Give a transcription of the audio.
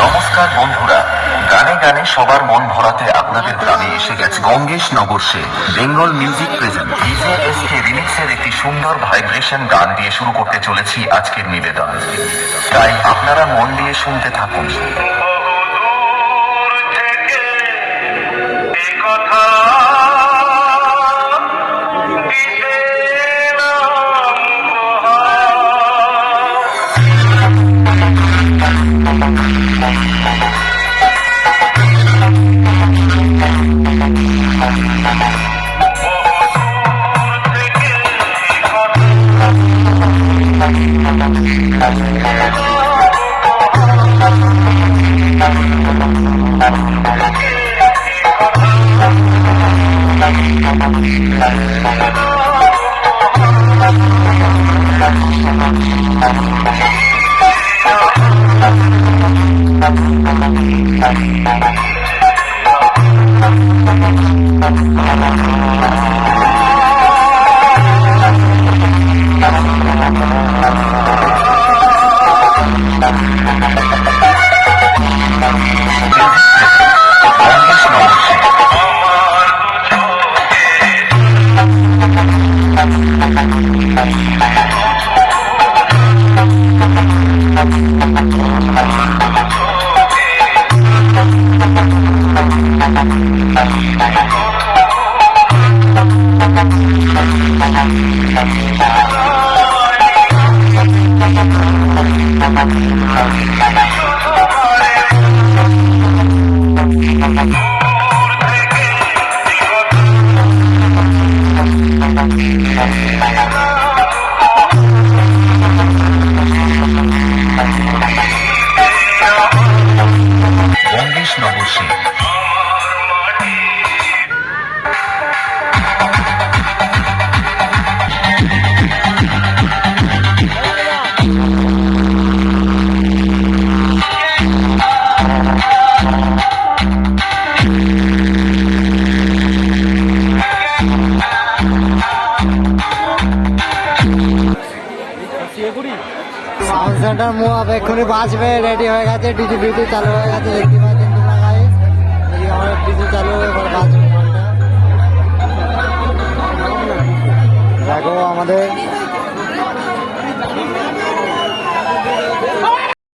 নমস্কার বন্ধুরা, গানে গানে সবার মন ভরাতে আপনাদের গ্রামে এসে গেছে গঙ্গেশ নগরসে Bengal music present DJ SK রিমিক্সের একটি সুন্দর ভাইব্রেশন গান দিয়ে শুরু করতে চলেছি আজকের নিবেদন। তাই আপনারা মন দিয়ে শুনতে থাকুন। গঙ্গেশ নগরসে সাউন্ড সেন্টার মুভ এক্ষুনি বাজবে, রেডি হয়ে গেছে, ডিজি ফিজি চালু হয়ে গেছে, দেখতে